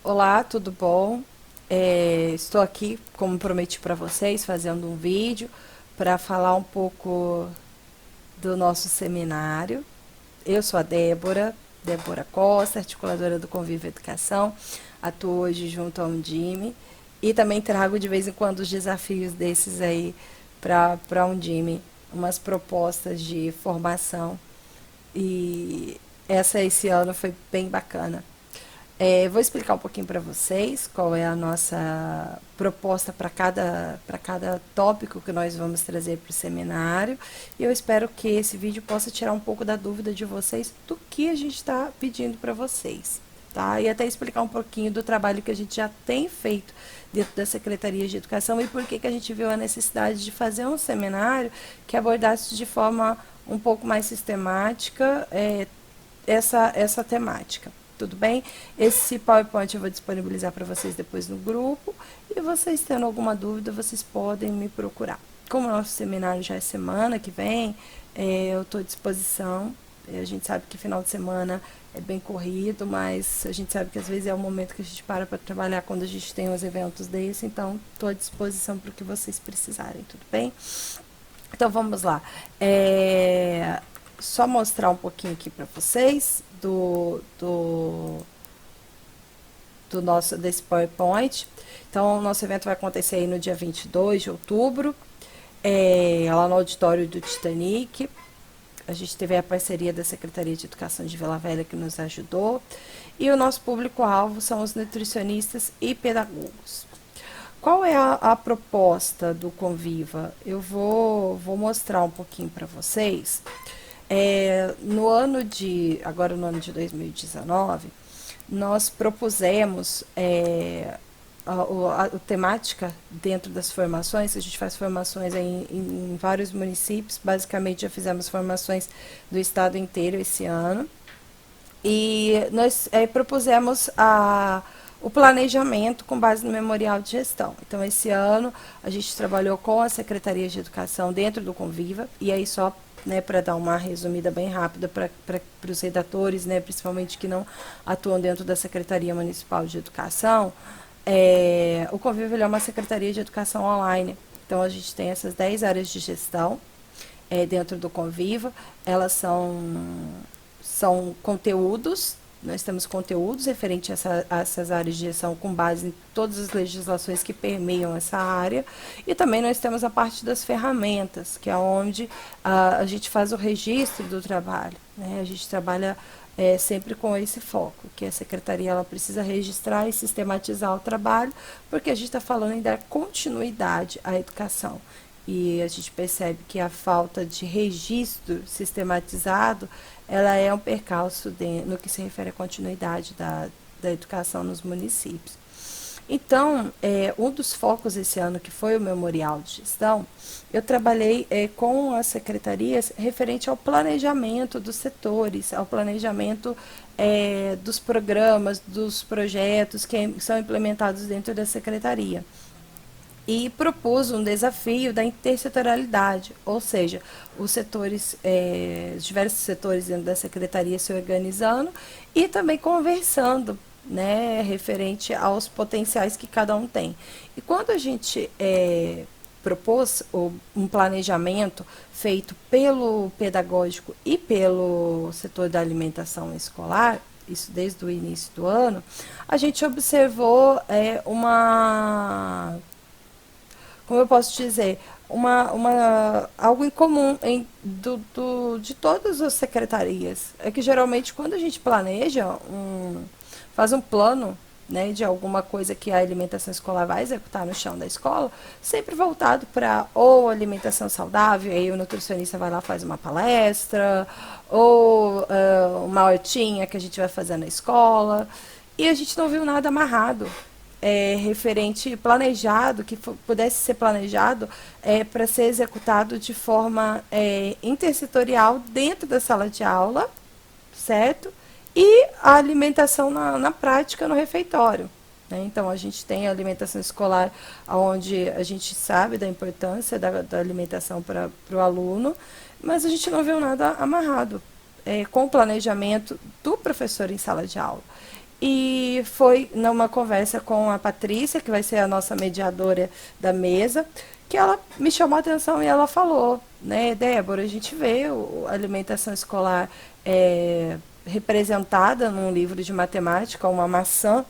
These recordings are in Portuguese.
Olá, tudo bom? Estou aqui, como prometi para vocês, fazendo um vídeo para falar um pouco do nosso seminário. Eu sou a Débora Costa, articuladora do Convívio Educação, atuo hoje junto ao Undime e também trago de vez em quando os desafios desses aí para a Undime, umas propostas de formação e esse ano foi bem bacana. Vou explicar um pouquinho para vocês qual é a nossa proposta para cada tópico que nós vamos trazer para o seminário. E eu espero que esse vídeo possa tirar um pouco da dúvida de vocês do que a gente está pedindo para vocês. Tá? E até explicar um pouquinho do trabalho que a gente já tem feito dentro da Secretaria de Educação e por que a gente viu a necessidade de fazer um seminário que abordasse de forma um pouco mais sistemática essa temática. Tudo bem? Esse PowerPoint eu vou disponibilizar para vocês depois no grupo. E vocês tendo alguma dúvida, vocês podem me procurar. Como o nosso seminário já é semana que vem, eu estou à disposição. A gente sabe que final de semana é bem corrido, mas a gente sabe que às vezes é o momento que a gente para trabalhar quando a gente tem uns eventos desse. Então, estou à disposição para o que vocês precisarem, tudo bem? Então, vamos lá. Só mostrar um pouquinho aqui para vocês desse PowerPoint. Então, o nosso evento vai acontecer aí no dia 22 de outubro, lá no auditório do Titanic. A gente teve a parceria da Secretaria de Educação de Vila Velha que nos ajudou. E o nosso público-alvo são os nutricionistas e pedagogos. Qual é a proposta do Conviva? Eu vou mostrar um pouquinho para vocês. Agora no ano de 2019, nós propusemos a temática dentro das formações. A gente faz formações em vários municípios, basicamente já fizemos formações do estado inteiro esse ano, e nós propusemos o planejamento com base no memorial de gestão. Então, esse ano, a gente trabalhou com a Secretaria de Educação dentro do Conviva, e aí só para dar uma resumida bem rápida para os redatores, principalmente que não atuam dentro da Secretaria Municipal de Educação, o Conviva é uma Secretaria de Educação online. Então, a gente tem essas 10 áreas de gestão dentro do Conviva. Elas são conteúdos. Nós temos conteúdos referentes a essas áreas de gestão com base em todas as legislações que permeiam essa área. E também nós temos a parte das ferramentas, que é onde a gente faz o registro do trabalho. A gente trabalha sempre com esse foco, que a secretaria ela precisa registrar e sistematizar o trabalho, porque a gente está falando em dar continuidade à educação. E a gente percebe que a falta de registro sistematizado ela é um percalço no que se refere à continuidade da educação nos municípios. Então, um dos focos esse ano, que foi o Memorial de Gestão, eu trabalhei com as secretarias referente ao planejamento dos setores, ao planejamento dos programas, dos projetos que são implementados dentro da secretaria. E propus um desafio da intersetorialidade, ou seja, os diversos setores dentro da secretaria se organizando e também conversando, referente aos potenciais que cada um tem. E quando a gente propôs um planejamento feito pelo pedagógico e pelo setor da alimentação escolar, isso desde o início do ano, a gente observou como eu posso dizer, algo em comum de todas as secretarias. É que geralmente quando a gente faz um plano de alguma coisa que a alimentação escolar vai executar no chão da escola, sempre voltado para ou alimentação saudável, aí o nutricionista vai lá faz uma palestra, ou uma hortinha que a gente vai fazer na escola, e a gente não viu nada amarrado. Referente planejado, que pudesse ser planejado para ser executado de forma intersetorial dentro da sala de aula, certo? E a alimentação na prática no refeitório. Então, a gente tem a alimentação escolar, onde a gente sabe da importância da alimentação para o aluno, mas a gente não viu nada amarrado com o planejamento do professor em sala de aula. E foi numa conversa com a Patrícia, que vai ser a nossa mediadora da mesa, que ela me chamou a atenção e ela falou, né, Débora, a gente vê a alimentação escolar representada num livro de matemática, uma maçã,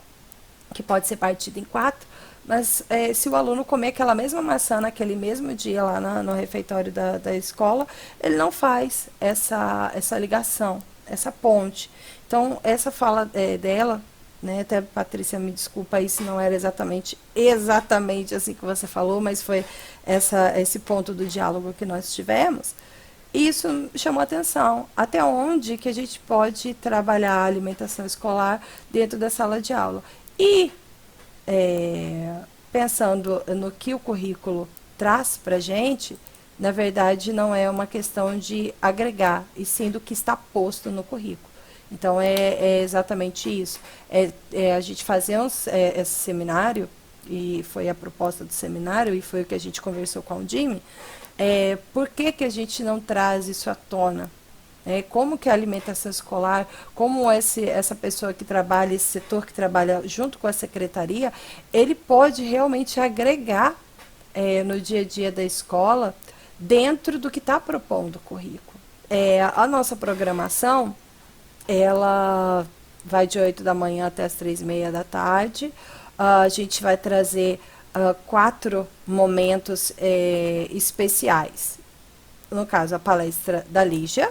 que pode ser partida em quatro, mas se o aluno comer aquela mesma maçã naquele mesmo dia lá no refeitório da escola, ele não faz essa ligação, essa ponte. Então, essa fala dela, né, até Patrícia, me desculpa aí se não era exatamente assim que você falou, mas foi esse ponto do diálogo que nós tivemos. E isso chamou atenção. Até onde que a gente pode trabalhar a alimentação escolar dentro da sala de aula? E é, pensando no que o currículo traz para a gente, na verdade não é uma questão de agregar, e sim do que está posto no currículo. Então é exatamente isso. A gente fazer esse seminário, e foi a proposta do seminário, e foi o que a gente conversou com o Jimmy, por que a gente não traz isso à tona? Como que a alimentação escolar, como essa pessoa que trabalha, esse setor que trabalha junto com a secretaria, ele pode realmente agregar no dia a dia da escola dentro do que está propondo o currículo. A nossa programação, ela vai de 8 da manhã até as 3:30 da tarde. A gente vai trazer 4 momentos especiais. No caso, a palestra da Lígia,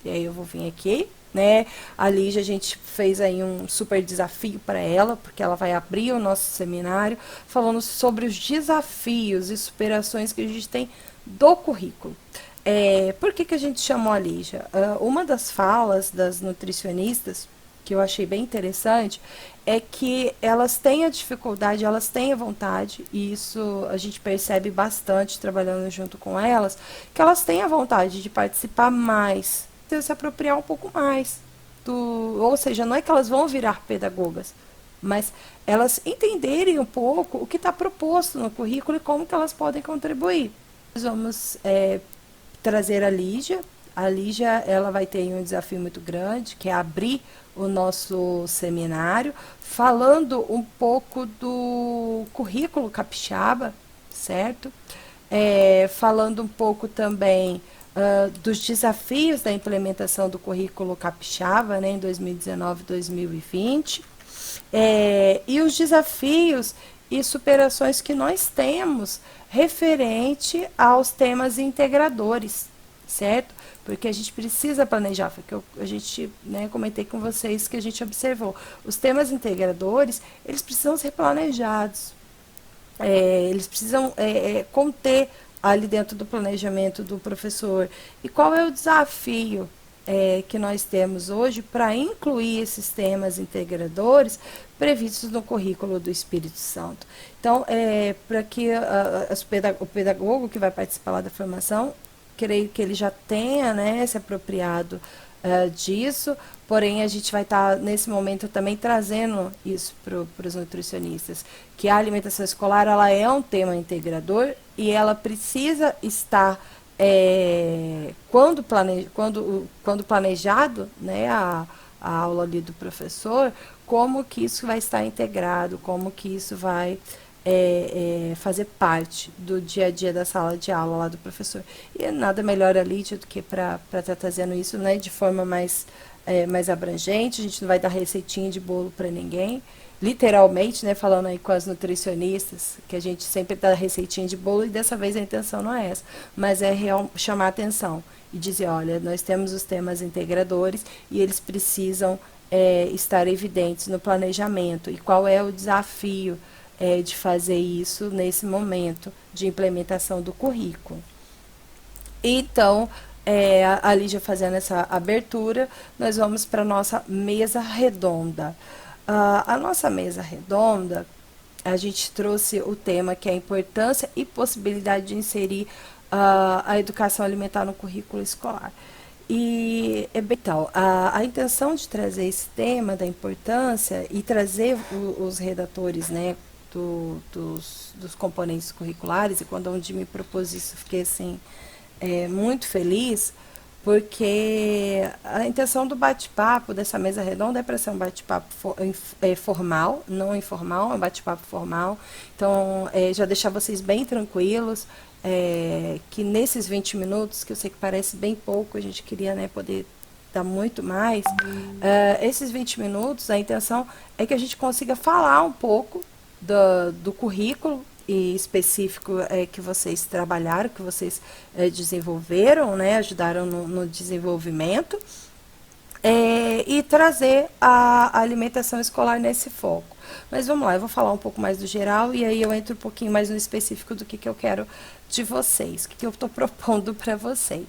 e aí eu vou vir aqui, né? A Lígia, a gente fez aí um super desafio para ela, porque ela vai abrir o nosso seminário falando sobre os desafios e superações que a gente tem do currículo. Por que a gente chamou a Lígia? Uma das falas das nutricionistas, que eu achei bem interessante, é que elas têm a dificuldade, elas têm a vontade, e isso a gente percebe bastante trabalhando junto com elas, que elas têm a vontade de participar mais, de se apropriar um pouco mais ou seja, não é que elas vão virar pedagogas, mas elas entenderem um pouco o que está proposto no currículo e como que elas podem contribuir. Nós vamos trazer a Lígia. A Lígia, ela vai ter um desafio muito grande, que é abrir o nosso seminário, falando um pouco do currículo capixaba, certo? Falando um pouco também dos desafios da implementação do currículo capixaba, né, em 2019 e 2020, e os desafios e superações que nós temos referente aos temas integradores, certo? Porque a gente precisa planejar, foi que a gente, né, comentei com vocês que a gente observou. Os temas integradores, eles precisam ser planejados, eles precisam conter ali dentro do planejamento do professor. E qual é o desafio que nós temos hoje para incluir esses temas integradores previstos no currículo do Espírito Santo? Então, para que o pedagogo que vai participar lá da formação, creio que ele já tenha, né, se apropriado disso, porém a gente vai estar nesse momento também trazendo isso para os nutricionistas, que a alimentação escolar ela é um tema integrador e ela precisa estar quando planejado, né, a aula ali do professor, como que isso vai estar integrado, como que isso vai fazer parte do dia a dia da sala de aula lá do professor. E nada melhor ali do que para estar trazendo isso, né, de forma mais abrangente. A gente não vai dar receitinha de bolo para ninguém, literalmente, né, falando aí com as nutricionistas, que a gente sempre dá receitinha de bolo, e dessa vez a intenção não é essa, mas é chamar a atenção e dizer, olha, nós temos os temas integradores e eles precisam estar evidentes no planejamento. E qual é o desafio de fazer isso nesse momento de implementação do currículo? Então, a Lígia fazendo essa abertura, nós vamos para a nossa mesa redonda. A nossa mesa redonda, a gente trouxe o tema que é a importância e possibilidade de inserir a educação alimentar no currículo escolar. E então, a intenção de trazer esse tema da importância e trazer os redatores, né, dos componentes curriculares, e quando a Undi me propôs isso, fiquei assim, muito feliz, porque a intenção do bate-papo, dessa mesa redonda, é para ser um bate-papo formal, não informal, é um bate-papo formal. Então, já deixar vocês bem tranquilos, que nesses 20 minutos, que eu sei que parece bem pouco, a gente queria, né, poder dar muito mais, esses 20 minutos, a intenção é que a gente consiga falar um pouco do currículo e específico que vocês trabalharam, que vocês desenvolveram, né, ajudaram no desenvolvimento, e trazer a alimentação escolar nesse foco. Mas vamos lá, eu vou falar um pouco mais do geral e aí eu entro um pouquinho mais no específico do que eu quero de vocês, o que eu estou propondo para vocês.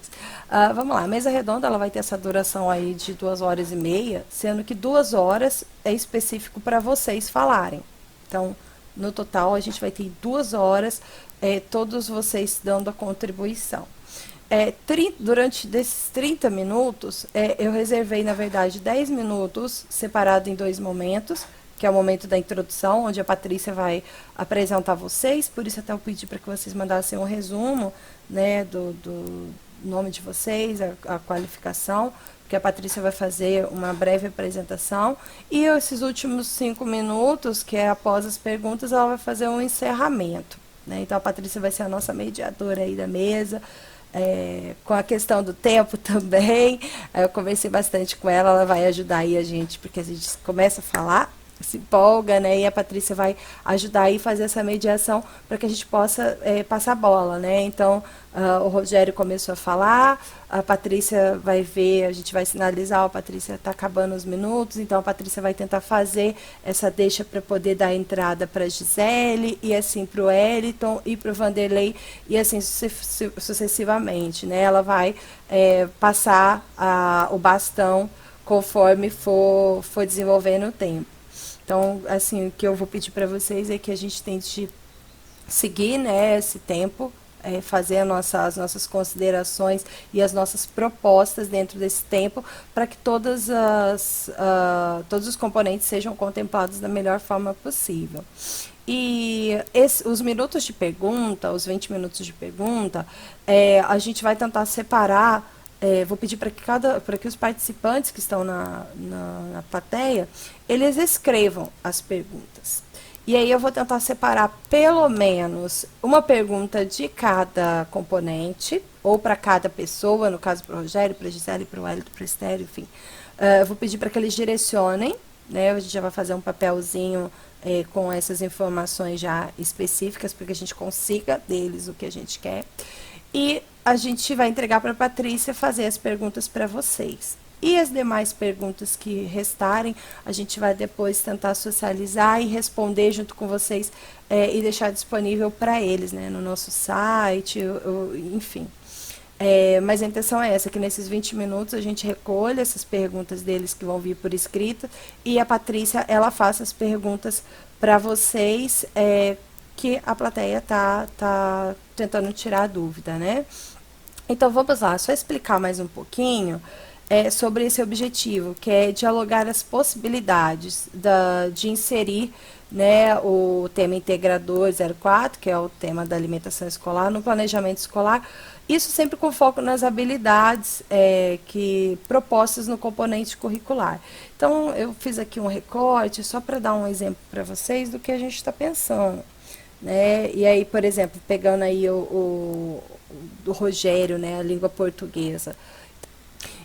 Vamos lá, a mesa redonda ela vai ter essa duração aí de 2 horas e meia, sendo que 2 horas é específico para vocês falarem. Então, no total, a gente vai ter 2 horas, todos vocês dando a contribuição. Durante desses 30 minutos, eu reservei, na verdade, 10 minutos separado em dois momentos, que é o momento da introdução, onde a Patrícia vai apresentar vocês, por isso até eu pedi para que vocês mandassem um resumo, né, do nome de vocês, a qualificação, porque a Patrícia vai fazer uma breve apresentação, e esses últimos 5 minutos, que é após as perguntas, ela vai fazer um encerramento, né? Então a Patrícia vai ser a nossa mediadora aí da mesa, com a questão do tempo também. Eu conversei bastante com ela, ela vai ajudar aí a gente, porque a gente começa a falar, se empolga, né? E a Patrícia vai ajudar aí a fazer essa mediação para que a gente possa passar a bola, né? Então, o Rogério começou a falar, a Patrícia vai ver, a gente vai sinalizar, a Patrícia está acabando os minutos, então a Patrícia vai tentar fazer essa deixa para poder dar entrada para a Gisele, e assim para o Wellington e para o Vanderlei, e assim sucessivamente, né? Ela vai passar o bastão conforme for desenvolvendo o tempo. Então, assim, o que eu vou pedir para vocês é que a gente tente seguir, né, esse tempo, fazer as nossas considerações e as nossas propostas dentro desse tempo, para que todos os componentes sejam contemplados da melhor forma possível. E os minutos de pergunta, os 20 minutos de pergunta, a gente vai tentar separar. Vou pedir para que os participantes que estão na plateia, eles escrevam as perguntas. E aí eu vou tentar separar pelo menos uma pergunta de cada componente, ou para cada pessoa, no caso para o Rogério, para a Gisele, para o Wellington, para o Estéreo, enfim. Vou pedir para que eles direcionem, né? A gente já vai fazer um papelzinho com essas informações já específicas, para que a gente consiga deles o que a gente quer. E a gente vai entregar para a Patrícia fazer as perguntas para vocês. E as demais perguntas que restarem, a gente vai depois tentar socializar e responder junto com vocês e deixar disponível para eles, né, no nosso site, enfim. Mas a intenção é essa, que nesses 20 minutos a gente recolha essas perguntas deles que vão vir por escrito, e a Patrícia, ela faça as perguntas para vocês, que a plateia tá tentando tirar a dúvida, né? Então vamos lá, só explicar mais um pouquinho sobre esse objetivo, que é dialogar as possibilidades de inserir, né, o tema integrador 04, que é o tema da alimentação escolar, no planejamento escolar, isso sempre com foco nas habilidades que propostas no componente curricular. Então eu fiz aqui um recorte só para dar um exemplo para vocês do que a gente está pensando. Né? E aí, por exemplo, pegando aí do Rogério, né, a língua portuguesa.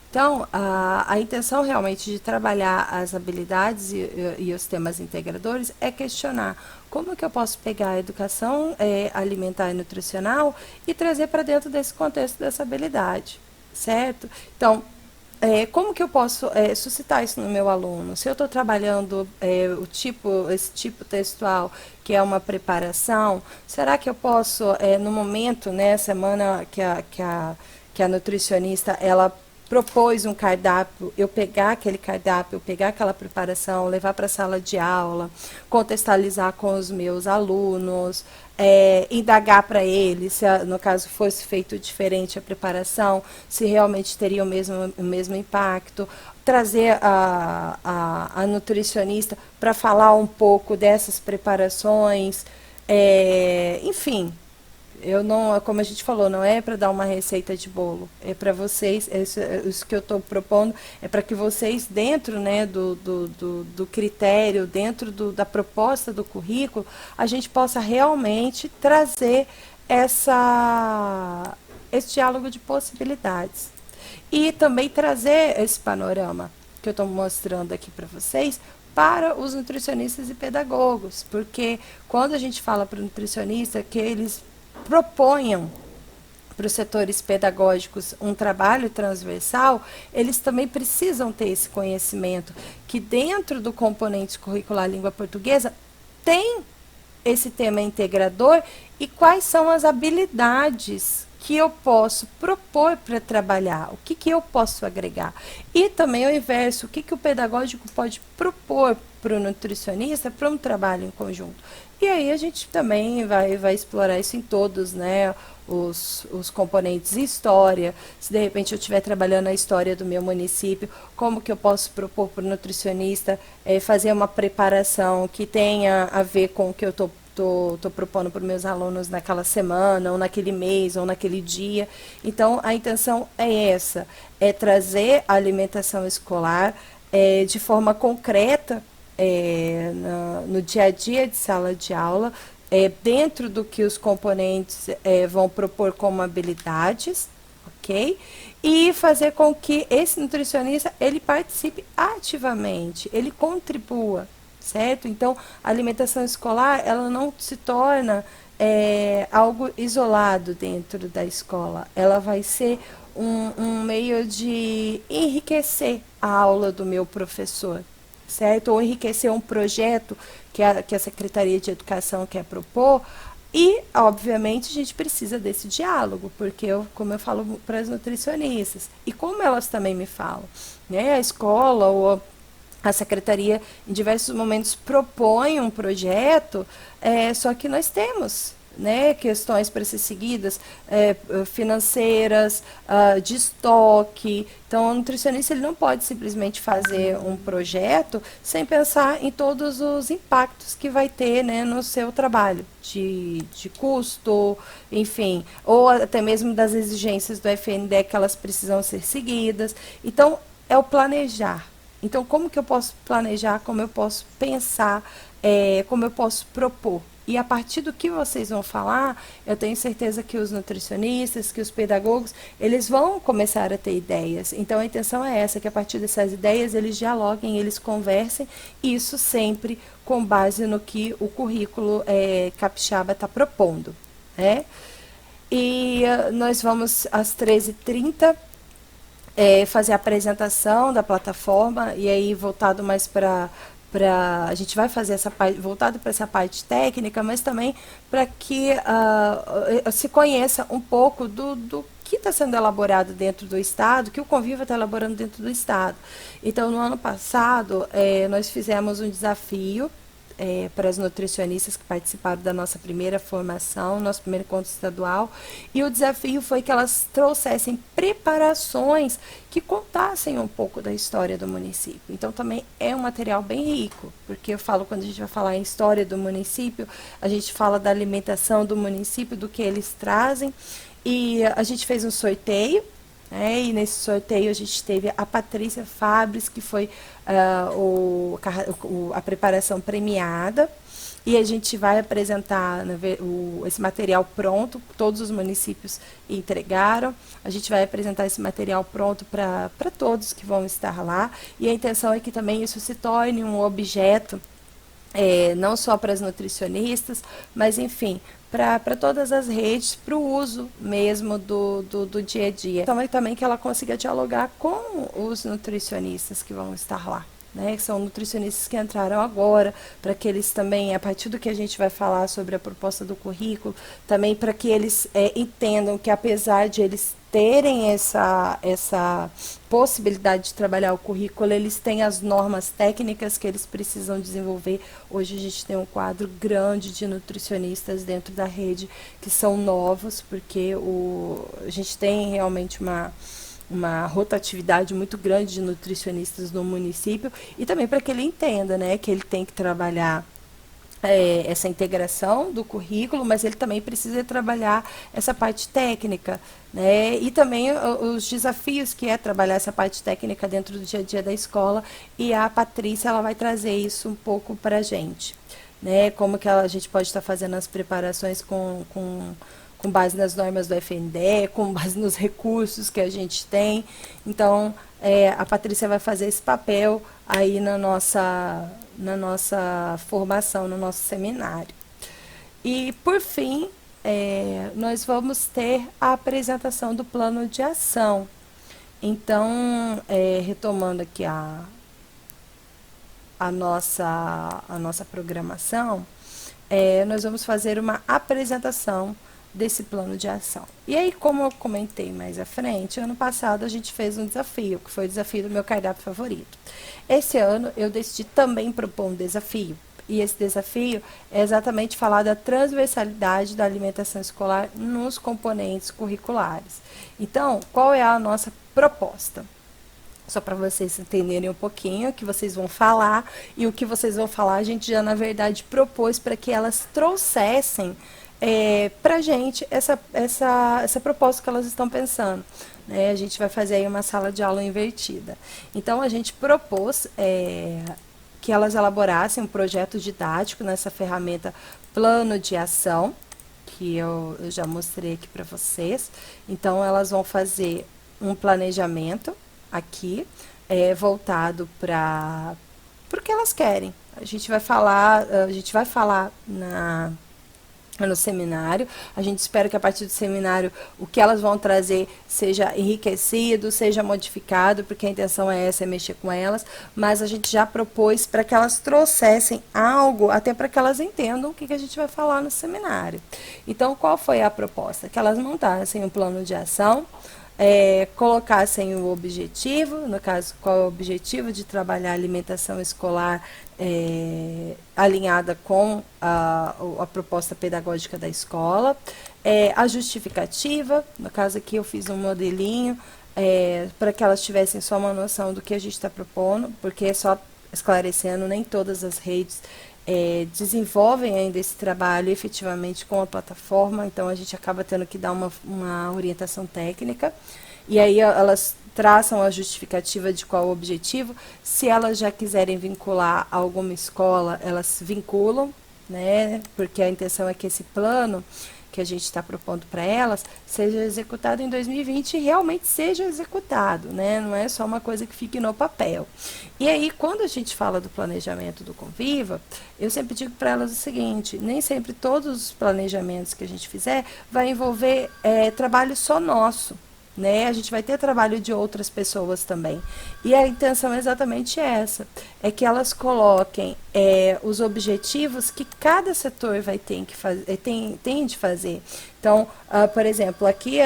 Então, a intenção realmente de trabalhar as habilidades e os temas integradores é questionar como que eu posso pegar a educação alimentar e nutricional e trazer para dentro desse contexto dessa habilidade, certo? Então, como que eu posso suscitar isso no meu aluno? Se eu estou trabalhando esse tipo textual, que é uma preparação, será que eu posso, no momento, né, semana que a nutricionista, ela propôs um cardápio, eu pegar aquele cardápio, eu pegar aquela preparação, levar para a sala de aula, contextualizar com os meus alunos, indagar para eles, se no caso fosse feito diferente a preparação, se realmente teria o mesmo impacto, trazer a nutricionista para falar um pouco dessas preparações, enfim, Eu não, como a gente falou, não é para dar uma receita de bolo, é para vocês, isso que eu estou propondo é para que vocês, dentro, né, do critério, dentro da proposta do currículo, a gente possa realmente trazer esse diálogo de possibilidades. E também trazer esse panorama que eu estou mostrando aqui para vocês para os nutricionistas e pedagogos, porque quando a gente fala para o nutricionista que eles proponham para os setores pedagógicos um trabalho transversal, eles também precisam ter esse conhecimento que dentro do componente curricular língua portuguesa tem esse tema integrador e quais são as habilidades que eu posso propor para trabalhar, o que eu posso agregar. E também o inverso, o que o pedagógico pode propor para o nutricionista para um trabalho em conjunto. E aí a gente também vai explorar isso em todos, né? Os componentes história, se de repente eu estiver trabalhando a história do meu município, como que eu posso propor para o nutricionista fazer uma preparação que tenha a ver com o que eu estou propondo para os meus alunos naquela semana, ou naquele mês, ou naquele dia. Então, a intenção é essa, é trazer a alimentação escolar de forma concreta no dia a dia de sala de aula, dentro do que os componentes vão propor como habilidades, ok? E fazer com que esse nutricionista ele participe ativamente, ele contribua, certo? Então, a alimentação escolar ela não se torna algo isolado dentro da escola, ela vai ser um meio de enriquecer a aula do meu professor, certo? Ou enriquecer um projeto que a Secretaria de Educação quer propor. E, obviamente, a gente precisa desse diálogo, porque, como eu falo para as nutricionistas, e como elas também me falam, né? A escola ou a secretaria, em diversos momentos, propõe um projeto, só que nós temos, né, questões para ser seguidas, financeiras, de estoque. Então, o nutricionista ele não pode simplesmente fazer um projeto sem pensar em todos os impactos que vai ter, né, no seu trabalho, de custo, enfim, ou até mesmo das exigências do FNDE que elas precisam ser seguidas. Então, é o planejar. Então, como que eu posso planejar, como eu posso pensar, como eu posso propor? E a partir do que vocês vão falar, eu tenho certeza que os nutricionistas, que os pedagogos, eles vão começar a ter ideias. Então, a intenção é essa, que a partir dessas ideias eles dialoguem, eles conversem, e isso sempre com base no que o currículo capixaba está propondo, né? E nós vamos às 13h30 fazer a apresentação da plataforma, e aí voltado mais para a gente vai fazer essa parte voltado para essa parte técnica, mas também para que se conheça um pouco do que está sendo elaborado dentro do Estado, que o Conviva está elaborando dentro do Estado. Então, no ano passado, nós fizemos um desafio para as nutricionistas que participaram da nossa primeira formação, nosso primeiro encontro estadual, e o desafio foi que elas trouxessem preparações que contassem um pouco da história do município. Então, também é um material bem rico, porque eu falo, quando a gente vai falar em história do município, a gente fala da alimentação do município, do que eles trazem, e a gente fez um sorteio, e nesse sorteio a gente teve a Patrícia Fabres, que foi a preparação premiada, e a gente vai apresentar esse material pronto, todos os municípios entregaram, a gente vai apresentar esse material pronto para todos que vão estar lá, e a intenção é que também isso se torne um objeto, não só para as nutricionistas, mas enfim, para todas as redes, para o uso mesmo do dia a dia. Então, é também que ela consiga dialogar com os nutricionistas que vão estar lá, né? Que são nutricionistas que entraram agora, para que eles também, a partir do que a gente vai falar sobre a proposta do currículo, também para que eles entendam que, apesar de eles terem essa possibilidade de trabalhar o currículo, eles têm as normas técnicas que eles precisam desenvolver. Hoje a gente tem um quadro grande de nutricionistas dentro da rede que são novos, porque a gente tem realmente uma rotatividade muito grande de nutricionistas no município, e também para que ele entenda, né, que ele tem que trabalhar essa integração do currículo, mas ele também precisa trabalhar essa parte técnica, né? E também os desafios que é trabalhar essa parte técnica dentro do dia a dia da escola, e a Patrícia ela vai trazer isso um pouco para a gente, né? Como que a gente pode estar fazendo as preparações com base nas normas do FNDE, com base nos recursos que a gente tem. Então, a Patrícia vai fazer esse papel aí na nossa formação, no nosso seminário. E, por fim, nós vamos ter a apresentação do plano de ação. Então, retomando aqui a nossa programação, nós vamos fazer uma apresentação desse plano de ação. E aí, como eu comentei mais à frente, ano passado a gente fez um desafio, que foi o desafio do meu cardápio favorito. Esse ano eu decidi também propor um desafio. E esse desafio é exatamente falar da transversalidade da alimentação escolar nos componentes curriculares. Então, qual é a nossa proposta? Só para vocês entenderem um pouquinho o que vocês vão falar, e o que vocês vão falar a gente já, na verdade, propôs para que elas trouxessem para a gente essa proposta que elas estão pensando. Né? A gente vai fazer aí uma sala de aula invertida. Então, a gente propôs que elas elaborassem um projeto didático nessa ferramenta Plano de Ação, que eu já mostrei aqui para vocês. Então, elas vão fazer um planejamento aqui, voltado para o que elas querem. A gente vai falar no seminário. A gente espera que a partir do seminário o que elas vão trazer seja enriquecido, seja modificado, porque a intenção é essa, é mexer com elas, mas a gente já propôs para que elas trouxessem algo, até para que elas entendam o que a gente vai falar no seminário. Então, qual foi a proposta? Que elas montassem um plano de ação, colocassem o objetivo, no caso, qual é o objetivo de trabalhar a alimentação escolar alinhada com a proposta pedagógica da escola, a justificativa, no caso aqui eu fiz um modelinho para que elas tivessem só uma noção do que a gente está propondo, porque só esclarecendo, nem todas as redes desenvolvem ainda esse trabalho efetivamente com a plataforma, então a gente acaba tendo que dar uma orientação técnica, e aí elas traçam a justificativa de qual o objetivo. Se elas já quiserem vincular a alguma escola, elas vinculam, né? Porque a intenção é que esse plano que a gente está propondo para elas seja executado em 2020 e realmente seja executado, né? Não é só uma coisa que fique no papel. E aí, quando a gente fala do planejamento do Conviva, eu sempre digo para elas o seguinte: nem sempre todos os planejamentos que a gente fizer vai envolver trabalho só nosso. Né? A gente vai ter trabalho de outras pessoas também. E a intenção é exatamente essa, é que elas coloquem os objetivos que cada setor vai ter que fazer, tem de fazer. Então, por exemplo, aqui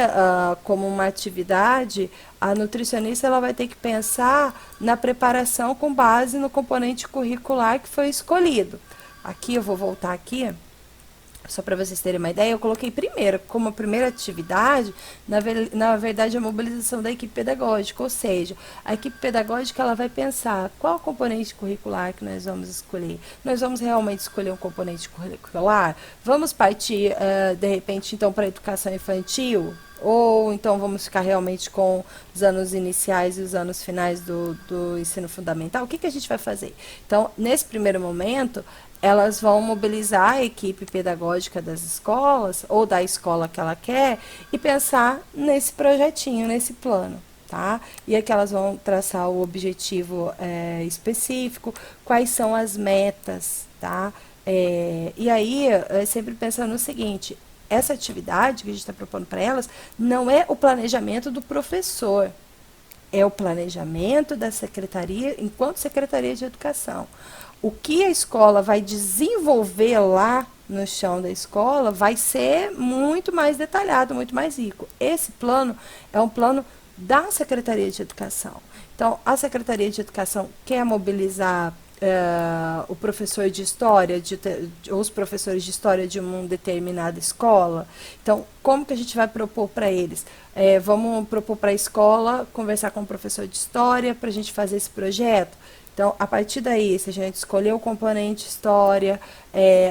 como uma atividade, a nutricionista ela vai ter que pensar na preparação com base no componente curricular que foi escolhido. Aqui eu vou voltar aqui. Só para vocês terem uma ideia, eu coloquei primeiro, como a primeira atividade, na verdade, a mobilização da equipe pedagógica, ou seja, a equipe pedagógica ela vai pensar qual componente curricular que nós vamos escolher. Nós vamos realmente escolher um componente curricular? Vamos partir, de repente, então, para a educação infantil? Ou então vamos ficar realmente com os anos iniciais e os anos finais do ensino fundamental? O que a gente vai fazer? Então, nesse primeiro momento, elas vão mobilizar a equipe pedagógica das escolas, ou da escola que ela quer, e pensar nesse projetinho, nesse plano. Tá? E aqui elas vão traçar o objetivo específico, quais são as metas, tá? E aí, sempre pensando no seguinte: essa atividade que a gente está propondo para elas não é o planejamento do professor, é o planejamento da secretaria, enquanto Secretaria de Educação. O que a escola vai desenvolver lá no chão da escola vai ser muito mais detalhado, muito mais rico. Esse plano é um plano da Secretaria de Educação. Então, a Secretaria de Educação quer mobilizar o professor de história, os professores de história de uma determinada escola. Então, como que a gente vai propor para eles? Vamos propor para a escola conversar com o professor de história para a gente fazer esse projeto. Então, Então, a partir daí, se a gente escolher o componente história,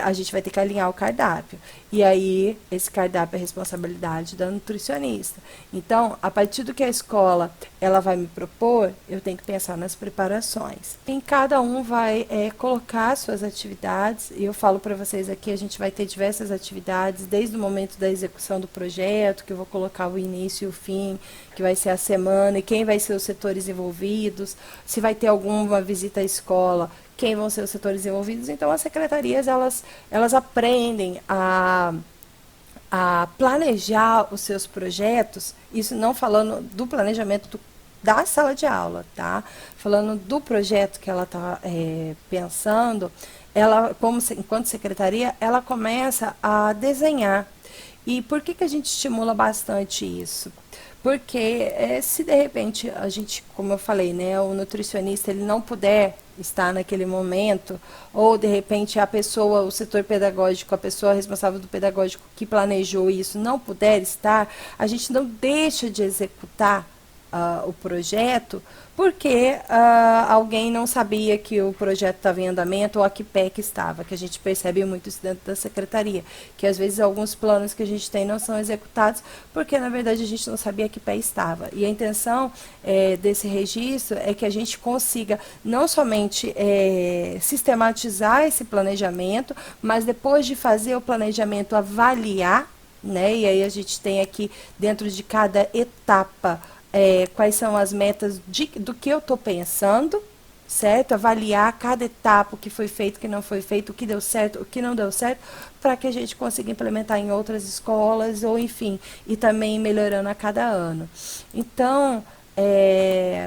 a gente vai ter que alinhar o cardápio. E aí, esse cardápio é responsabilidade da nutricionista. Então, a partir do que a escola ela vai me propor, eu tenho que pensar nas preparações. Em cada um vai colocar suas atividades, e eu falo para vocês aqui, a gente vai ter diversas atividades, desde o momento da execução do projeto, que eu vou colocar o início e o fim, que vai ser a semana, e quem vai ser os setores envolvidos, se vai ter alguma visita à escola, quem vão ser os setores envolvidos. Então, as secretarias, elas aprendem a planejar os seus projetos, isso não falando do planejamento da sala de aula, tá? Falando do projeto que ela está pensando, ela, enquanto secretaria, ela começa a desenhar. E por que a gente estimula bastante isso? Porque se de repente a gente, como eu falei, né, o nutricionista ele não puder estar naquele momento, ou de repente a pessoa, o setor pedagógico, a pessoa responsável do pedagógico que planejou isso não puder estar, a gente não deixa de executar o projeto porque alguém não sabia que o projeto estava em andamento ou a que pé que estava, que a gente percebe muito isso dentro da secretaria, que às vezes alguns planos que a gente tem não são executados porque na verdade a gente não sabia que pé estava. E a intenção desse registro é que a gente consiga não somente sistematizar esse planejamento, mas depois de fazer o planejamento avaliar, né? E aí a gente tem aqui dentro de cada etapa quais são as metas do que eu estou pensando, certo? Avaliar cada etapa, o que foi feito, o que não foi feito, o que deu certo, o que não deu certo, para que a gente consiga implementar em outras escolas, ou enfim, e também melhorando a cada ano. Então,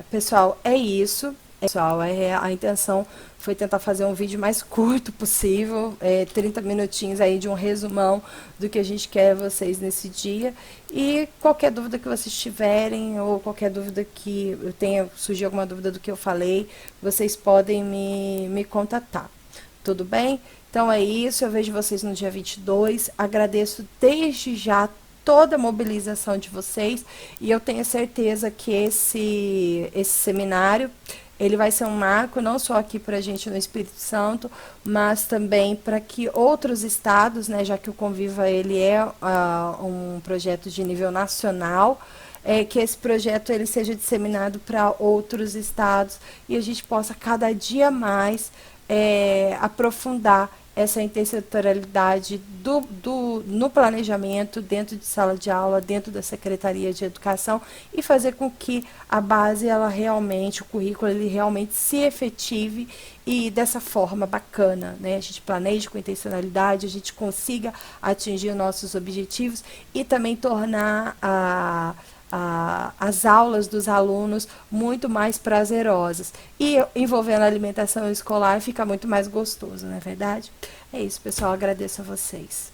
pessoal, é isso. Pessoal, a intenção foi tentar fazer um vídeo mais curto possível, 30 minutinhos aí de um resumão do que a gente quer vocês nesse dia. E qualquer dúvida que vocês tiverem, ou qualquer dúvida que eu tenha, surgir alguma dúvida do que eu falei, vocês podem me contatar. Tudo bem? Então é isso, eu vejo vocês no dia 22. Agradeço desde já toda a mobilização de vocês e eu tenho certeza que esse seminário ele vai ser um marco não só aqui para a gente no Espírito Santo, mas também para que outros estados, né, já que o Conviva ele é um projeto de nível nacional, que esse projeto ele seja disseminado para outros estados e a gente possa cada dia mais aprofundar essa intersetorialidade no planejamento, dentro de sala de aula, dentro da Secretaria de Educação e fazer com que a base, ela realmente, o currículo, ele realmente se efetive e dessa forma bacana, né? A gente planeje com intencionalidade, a gente consiga atingir os nossos objetivos e também tornar as aulas dos alunos muito mais prazerosas. E envolvendo a alimentação escolar fica muito mais gostoso, não é verdade? É isso, pessoal. Agradeço a vocês.